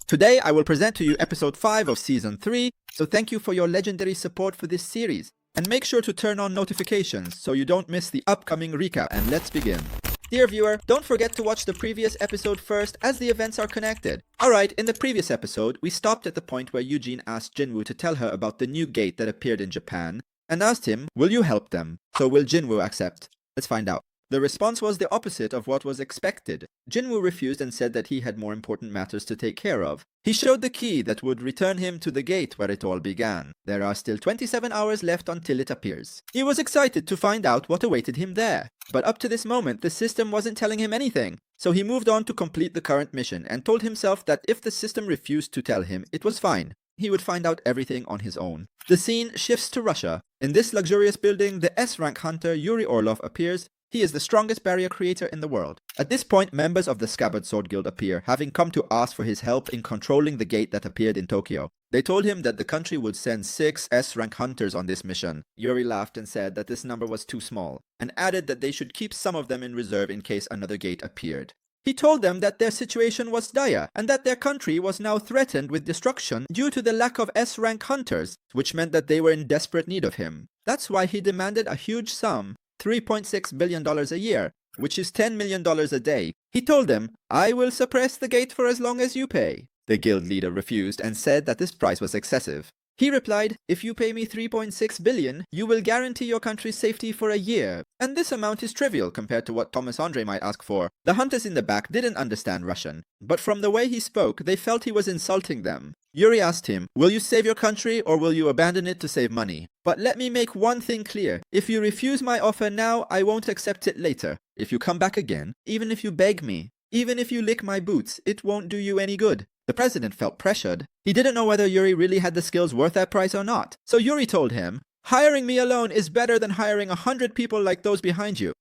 Today I will present to you episode 5 of season 3, so thank you for your legendary support for this series. And make sure to turn on notifications so you don't miss the upcoming recap, and let's begin. Dear viewer, don't forget to watch the previous episode first as the events are connected. Alright, in the previous episode, we stopped at the point where Eugene asked Jin-Woo to tell her about the new gate that appeared in Japan, and asked him, will you help them? So will Jin-Woo accept? Let's find out. The response was the opposite of what was expected. Jin-Woo refused and said that he had more important matters to take care of. He showed the key that would return him to the gate where it all began. There are still 27 hours left until it appears. He was excited to find out what awaited him there. But up to this moment, the system wasn't telling him anything. So he moved on to complete the current mission and told himself that if the system refused to tell him, it was fine. He would find out everything on his own. The scene shifts to Russia. In this luxurious building, the S-rank hunter Yuri Orlov appears. He is the strongest barrier creator in the world. At this point, members of the Scabbard Sword Guild appear, having come to ask for his help in controlling the gate that appeared in Tokyo. They told him that the country would send 6 S-rank hunters on this mission. Yuri laughed and said that this number was too small, and added that they should keep some of them in reserve in case another gate appeared. He told them that their situation was dire, and that their country was now threatened with destruction due to the lack of S-rank hunters, which meant that they were in desperate need of him. That's why he demanded a huge sum, $3.6 billion a year, which is $10 million a day. He told them, I will suppress the gate for as long as you pay. The guild leader refused and said that this price was excessive. He replied, if you pay me $3.6 billion, you will guarantee your country's safety for a year. And this amount is trivial compared to what Thomas Andre might ask for. The hunters in the back didn't understand Russian, but from the way he spoke, they felt he was insulting them. Yuri asked him, will you save your country or will you abandon it to save money? But let me make one thing clear. If you refuse my offer now, I won't accept it later. If you come back again, even if you beg me, even if you lick my boots, it won't do you any good. The president felt pressured. He didn't know whether Yuri really had the skills worth that price or not. So Yuri told him, hiring me alone is better than hiring 100 people like those behind you.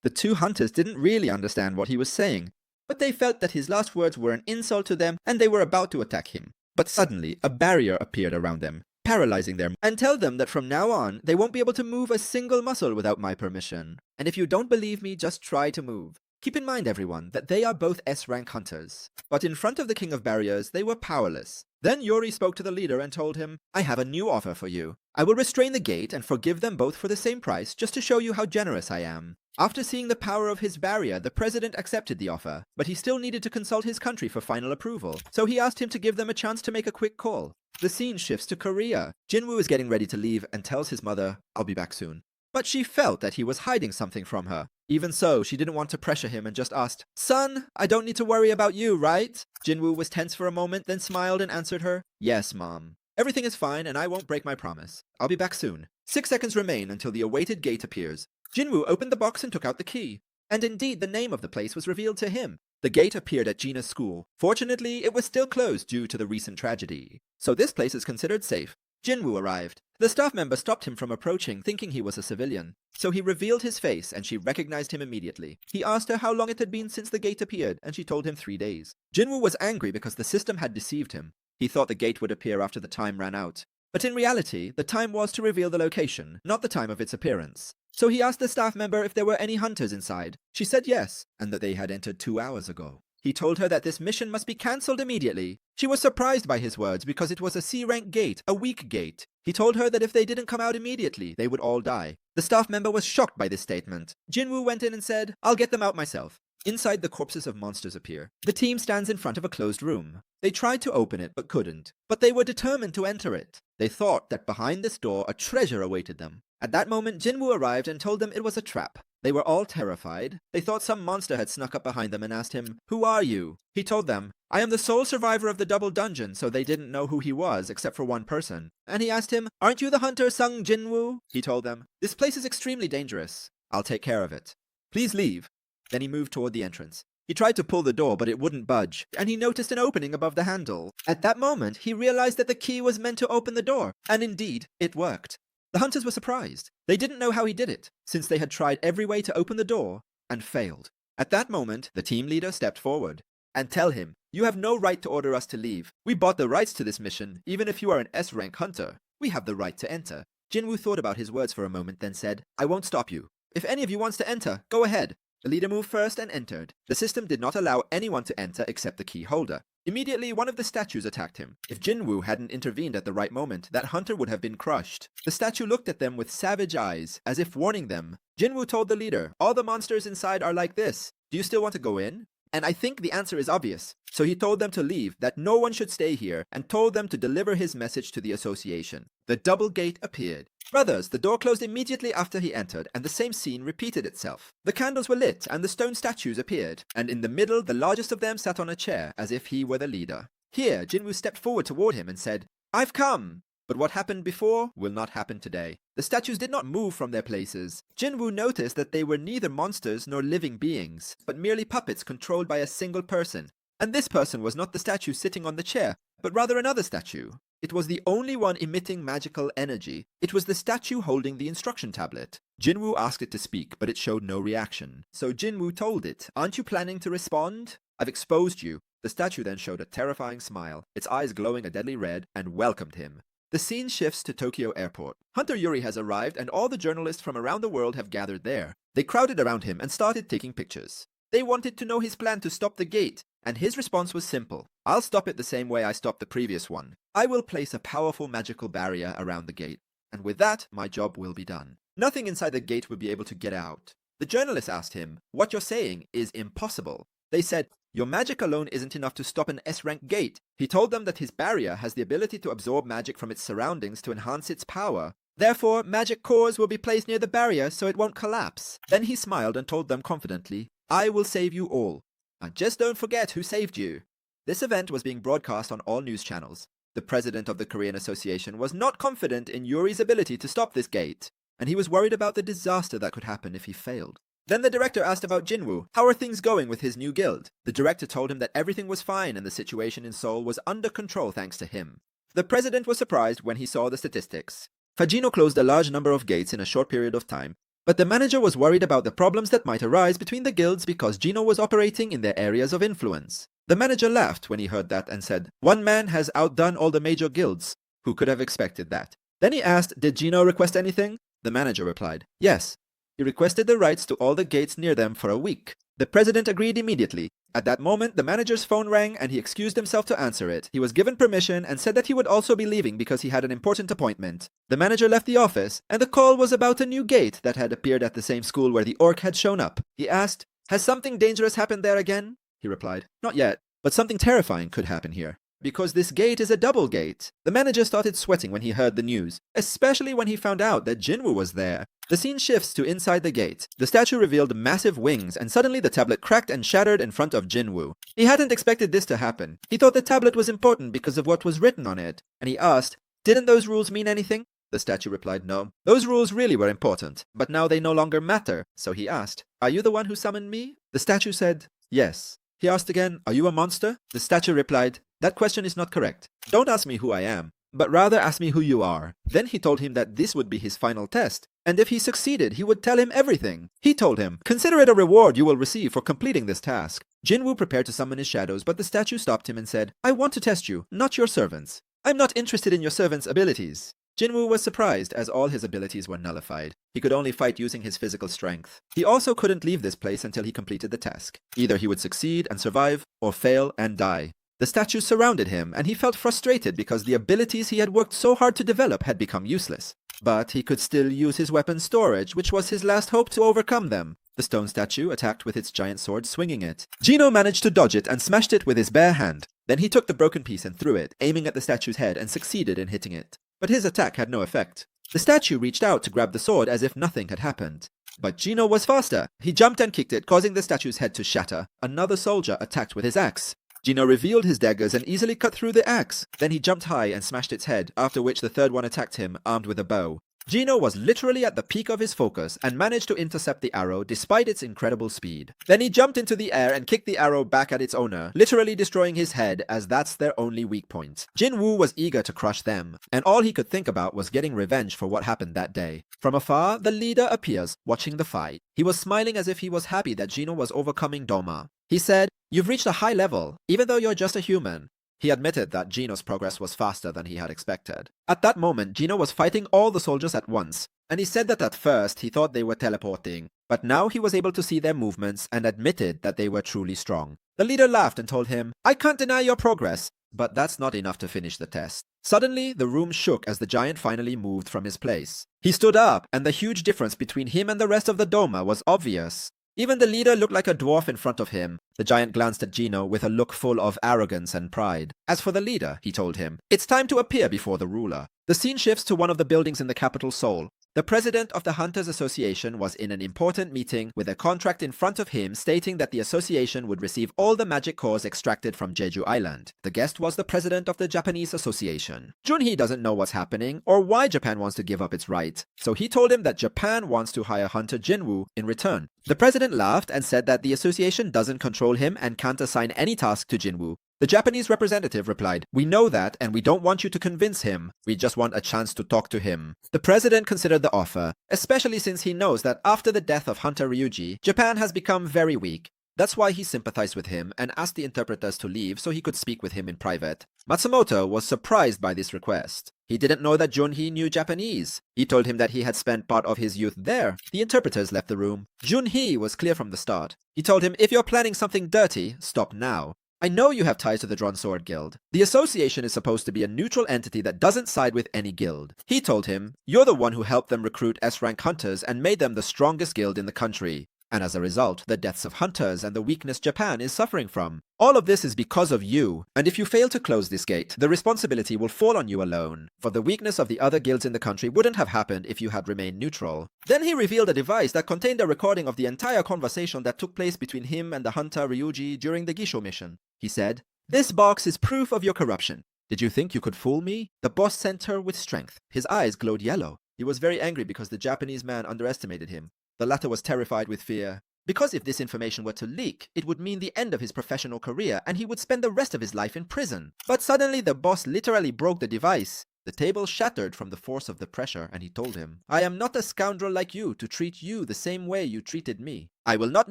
The two hunters didn't really understand what he was saying, but they felt that his last words were an insult to them and they were about to attack him. But suddenly, a barrier appeared around them, paralyzing them, and tell them that from now on, they won't be able to move a single muscle without my permission. And if you don't believe me, just try to move. Keep in mind, everyone, that they are both S-rank hunters. But in front of the King of Barriers, they were powerless. Then Yuri spoke to the leader and told him, I have a new offer for you. I will restrain the gate and forgive them both for the same price, just to show you how generous I am. After seeing the power of his barrier, the president accepted the offer, but he still needed to consult his country for final approval. So he asked him to give them a chance to make a quick call. The scene shifts to Korea. Jin-Woo is getting ready to leave and tells his mother, I'll be back soon. But she felt that he was hiding something from her. Even so, she didn't want to pressure him and just asked, Son, I don't need to worry about you, right? Jin-Woo was tense for a moment, then smiled and answered her, Yes, Mom. Everything is fine and I won't break my promise. I'll be back soon. 6 seconds remain until the awaited gate appears. Jin-Woo opened the box and took out the key. And indeed, the name of the place was revealed to him. The gate appeared at Gina's school. Fortunately, it was still closed due to the recent tragedy. So this place is considered safe. Jin-Woo arrived. The staff member stopped him from approaching, thinking he was a civilian. So he revealed his face, and she recognized him immediately. He asked her how long it had been since the gate appeared, and she told him 3 days. Jin-Woo was angry because the system had deceived him. He thought the gate would appear after the time ran out. But in reality, the time was to reveal the location, not the time of its appearance. So he asked the staff member if there were any hunters inside. She said yes, and that they had entered 2 hours ago. He told her that this mission must be cancelled immediately. She was surprised by his words because it was a C-rank gate, a weak gate. He told her that if they didn't come out immediately, they would all die. The staff member was shocked by this statement. Jin-Woo went in and said, I'll get them out myself. Inside, the corpses of monsters appear. The team stands in front of a closed room. They tried to open it but couldn't. But they were determined to enter it. They thought that behind this door a treasure awaited them. At that moment, Jin-Woo arrived and told them it was a trap. They were all terrified. They thought some monster had snuck up behind them and asked him, Who are you? He told them, I am the sole survivor of the double dungeon, so they didn't know who he was except for one person. And he asked him, Aren't you the hunter Sung Jin-Woo? He told them, This place is extremely dangerous. I'll take care of it. Please leave. Then he moved toward the entrance. He tried to pull the door, but it wouldn't budge, and he noticed an opening above the handle. At that moment, he realized that the key was meant to open the door, and indeed, it worked. The hunters were surprised. They didn't know how he did it, since they had tried every way to open the door and failed. At that moment, the team leader stepped forward. And tell him, you have no right to order us to leave. We bought the rights to this mission, even if you are an S-rank hunter. We have the right to enter. Jin-Woo thought about his words for a moment, then said, I won't stop you. If any of you wants to enter, go ahead. The leader moved first and entered. The system did not allow anyone to enter except the key holder. Immediately, one of the statues attacked him. If Jin-Woo hadn't intervened at the right moment, that hunter would have been crushed. The statue looked at them with savage eyes, as if warning them. Jin-Woo told the leader, "All the monsters inside are like this. Do you still want to go in?" And I think the answer is obvious. So he told them to leave, that no one should stay here, and told them to deliver his message to the association. The double gate appeared. Brothers, the door closed immediately after he entered, and the same scene repeated itself. The candles were lit, and the stone statues appeared, and in the middle, the largest of them sat on a chair, as if he were the leader. Here, Jin-Woo stepped forward toward him and said, "I've come!" But what happened before will not happen today. The statues did not move from their places. Jin-Woo noticed that they were neither monsters nor living beings, but merely puppets controlled by a single person. And this person was not the statue sitting on the chair, but rather another statue. It was the only one emitting magical energy. It was the statue holding the instruction tablet. Jin-Woo asked it to speak, but it showed no reaction. So Jin-Woo told it, "Aren't you planning to respond? I've exposed you." The statue then showed a terrifying smile, its eyes glowing a deadly red, and welcomed him. The scene shifts to Tokyo Airport. Hunter Yuri has arrived, and all the journalists from around the world have gathered there. They crowded around him and started taking pictures. They wanted to know his plan to stop the gate, and his response was simple. "I'll stop it the same way I stopped the previous one. I will place a powerful magical barrier around the gate, and with that, my job will be done. Nothing inside the gate will be able to get out." The journalists asked him, "What you're saying is impossible." They said, "Your magic alone isn't enough to stop an S-rank gate." He told them that his barrier has the ability to absorb magic from its surroundings to enhance its power. Therefore, magic cores will be placed near the barrier so it won't collapse. Then he smiled and told them confidently, "I will save you all. And just don't forget who saved you." This event was being broadcast on all news channels. The president of the Korean Association was not confident in Yuri's ability to stop this gate, and he was worried about the disaster that could happen if he failed. Then the director asked about Jin-Woo. How are things going with his new guild? The director told him that everything was fine and the situation in Seoul was under control thanks to him. The president was surprised when he saw the statistics. Fajino closed a large number of gates in a short period of time, but the manager was worried about the problems that might arise between the guilds because Gino was operating in their areas of influence. The manager laughed when he heard that and said, "One man has outdone all the major guilds. Who could have expected that?" Then he asked, "Did Gino request anything?" The manager replied, "Yes. He requested the rights to all the gates near them for a week." The president agreed immediately. At that moment, the manager's phone rang and he excused himself to answer it. He was given permission and said that he would also be leaving because he had an important appointment. The manager left the office, and the call was about a new gate that had appeared at the same school where the orc had shown up. He asked, "Has something dangerous happened there again?" He replied, "Not yet, but something terrifying could happen here. Because this gate is a double gate." The manager started sweating when he heard the news, especially when he found out that Jin-Woo was there. The scene shifts to inside the gate. The statue revealed massive wings, and suddenly the tablet cracked and shattered in front of Jin-Woo. He hadn't expected this to happen. He thought the tablet was important because of what was written on it, and he asked, "Didn't those rules mean anything?" The statue replied, "No. Those rules really were important, but now they no longer matter." So he asked, "Are you the one who summoned me?" The statue said, "Yes." He asked again, "Are you a monster?" The statue replied, "That question is not correct. Don't ask me who I am, but rather ask me who you are." Then he told him that this would be his final test, and if he succeeded, he would tell him everything. He told him, "Consider it a reward you will receive for completing this task." Jin-Woo prepared to summon his shadows, but the statue stopped him and said, "I want to test you, not your servants. I'm not interested in your servants' abilities." Jin-Woo was surprised as all his abilities were nullified. He could only fight using his physical strength. He also couldn't leave this place until he completed the task. Either he would succeed and survive, or fail and die. The statues surrounded him, and he felt frustrated because the abilities he had worked so hard to develop had become useless. But he could still use his weapon storage, which was his last hope to overcome them. The stone statue attacked with its giant sword, swinging it. Gino managed to dodge it and smashed it with his bare hand. Then he took the broken piece and threw it, aiming at the statue's head, and succeeded in hitting it. But his attack had no effect. The statue reached out to grab the sword as if nothing had happened. But Gino was faster. He jumped and kicked it, causing the statue's head to shatter. Another soldier attacked with his axe. Gino revealed his daggers and easily cut through the axe. Then he jumped high and smashed its head, after which the third one attacked him, armed with a bow. Gino was literally at the peak of his focus and managed to intercept the arrow despite its incredible speed. Then he jumped into the air and kicked the arrow back at its owner, literally destroying his head as that's their only weak point. Jin-Woo was eager to crush them, and all he could think about was getting revenge for what happened that day. From afar, the leader appears, watching the fight. He was smiling as if he was happy that Gino was overcoming Doma. He said, "You've reached a high level, even though you're just a human." He admitted that Gino's progress was faster than he had expected. At that moment, Gino was fighting all the soldiers at once, and he said that at first he thought they were teleporting, but now he was able to see their movements and admitted that they were truly strong. The leader laughed and told him, I can't deny your progress, but that's not enough to finish the test. Suddenly, the room shook as the giant finally moved from his place. He stood up, and the huge difference between him and the rest of the Doma was obvious. Even the leader looked like a dwarf in front of him. The giant glanced at Gino with a look full of arrogance and pride. As for the leader, he told him, it's time to appear before the ruler. The scene shifts to one of the buildings in the capital Seoul. The president of the Hunters Association was in an important meeting with a contract in front of him stating that the association would receive all the magic cores extracted from Jeju Island. The guest was the president of the Japanese Association. Junhee doesn't know what's happening or why Japan wants to give up its right, so he told him that Japan wants to hire Hunter Jin-Woo in return. The president laughed and said that the association doesn't control him and can't assign any task to Jin-Woo. The Japanese representative replied, we know that and we don't want you to convince him. We just want a chance to talk to him. The president considered the offer, especially since he knows that after the death of Hunter Ryuji, Japan has become very weak. That's why he sympathized with him and asked the interpreters to leave so he could speak with him in private. Matsumoto was surprised by this request. He didn't know that Junhee knew Japanese. He told him that he had spent part of his youth there. The interpreters left the room. Junhee was clear from the start. He told him, if you're planning something dirty, stop now. I know you have ties to the Drawn Sword Guild. The association is supposed to be a neutral entity that doesn't side with any guild. He told him, you're the one who helped them recruit S-rank hunters and made them the strongest guild in the country. And as a result, the deaths of hunters and the weakness Japan is suffering from. All of this is because of you, and if you fail to close this gate, the responsibility will fall on you alone. For the weakness of the other guilds in the country wouldn't have happened if you had remained neutral. Then he revealed a device that contained a recording of the entire conversation that took place between him and the hunter Ryuji during the Gisho mission. He said, this box is proof of your corruption. Did you think you could fool me? The boss sent her with strength. His eyes glowed yellow. He was very angry because the Japanese man underestimated him. The latter was terrified with fear. Because if this information were to leak, it would mean the end of his professional career and he would spend the rest of his life in prison. But suddenly the boss literally broke the device. The table shattered from the force of the pressure and he told him, I am not a scoundrel like you to treat you the same way you treated me. I will not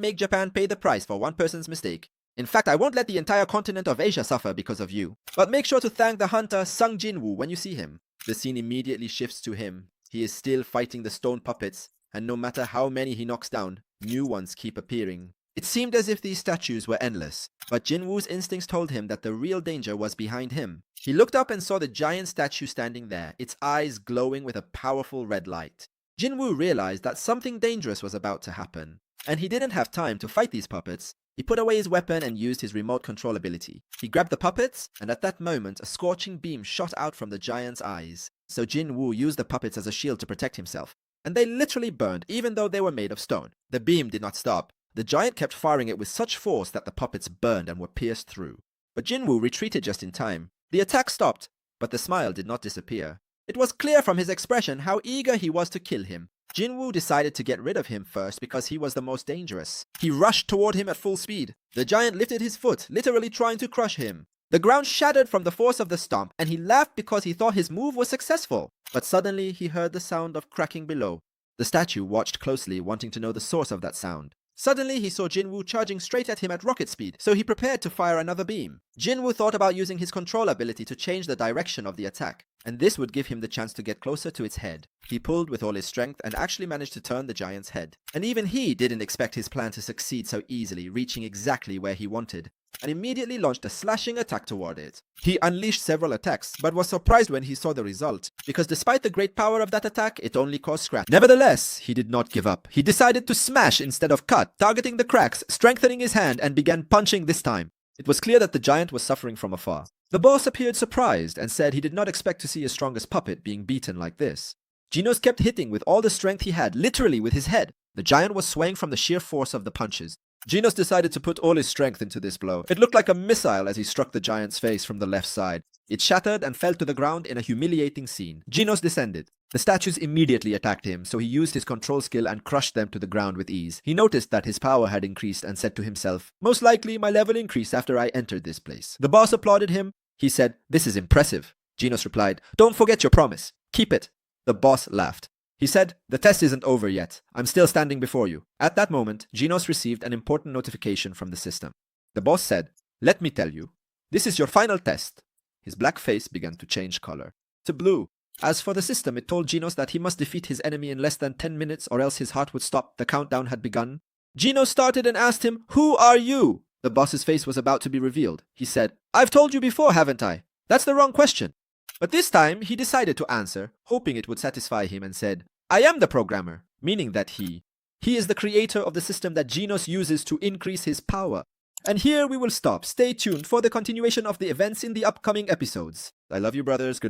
make Japan pay the price for one person's mistake. In fact, I won't let the entire continent of Asia suffer because of you. But make sure to thank the hunter Sung Jin-Woo when you see him. The scene immediately shifts to him. He is still fighting the stone puppets, and no matter how many he knocks down, new ones keep appearing. It seemed as if these statues were endless, but Jin-Woo's instincts told him that the real danger was behind him. He looked up and saw the giant statue standing there, its eyes glowing with a powerful red light. Jin-Woo realized that something dangerous was about to happen, and he didn't have time to fight these puppets. He put away his weapon and used his remote control ability. He grabbed the puppets, and at that moment, a scorching beam shot out from the giant's eyes. So Jin-Woo used the puppets as a shield to protect himself, and they literally burned even though they were made of stone. The beam did not stop. The giant kept firing it with such force that the puppets burned and were pierced through. But Jin-Woo retreated just in time. The attack stopped, but the smile did not disappear. It was clear from his expression how eager he was to kill him. Jin-Woo decided to get rid of him first because he was the most dangerous. He rushed toward him at full speed. The giant lifted his foot, literally trying to crush him. The ground shattered from the force of the stomp, and he laughed because he thought his move was successful. But suddenly he heard the sound of cracking below. The statue watched closely, wanting to know the source of that sound. Suddenly he saw Jin-Woo charging straight at him at rocket speed, so he prepared to fire another beam. Jin-Woo thought about using his control ability to change the direction of the attack, and this would give him the chance to get closer to its head. He pulled with all his strength and actually managed to turn the giant's head. And even he didn't expect his plan to succeed so easily, reaching exactly where he wanted, and immediately launched a slashing attack toward it. He unleashed several attacks, but was surprised when he saw the result, because despite the great power of that attack, it only caused scratch. Nevertheless, he did not give up. He decided to smash instead of cut, targeting the cracks, strengthening his hand, and began punching this time. It was clear that the giant was suffering from afar. The boss appeared surprised and said he did not expect to see his strongest puppet being beaten like this. Genos kept hitting with all the strength he had, literally with his head. The giant was swaying from the sheer force of the punches. Genos decided to put all his strength into this blow. It looked like a missile as he struck the giant's face from the left side. It shattered and fell to the ground in a humiliating scene. Genos descended. The statues immediately attacked him, so he used his control skill and crushed them to the ground with ease. He noticed that his power had increased and said to himself, "Most likely my level increased after I entered this place." The boss applauded him. He said, "This is impressive." Genos replied, "Don't forget your promise. Keep it." The boss laughed. He said, "The test isn't over yet. I'm still standing before you." At that moment, Genos received an important notification from the system. The boss said, "Let me tell you, this is your final test." His black face began to change color to blue. As for the system, it told Genos that he must defeat his enemy in less than 10 minutes or else his heart would stop. The countdown had begun. Genos started and asked him, "Who are you?" The boss's face was about to be revealed. He said, "I've told you before, haven't I? That's the wrong question." But this time, he decided to answer, hoping it would satisfy him, and said, "I am the programmer," meaning that he is the creator of the system that Genos uses to increase his power. And here we will stop. Stay tuned for the continuation of the events in the upcoming episodes. I love you, brothers. Good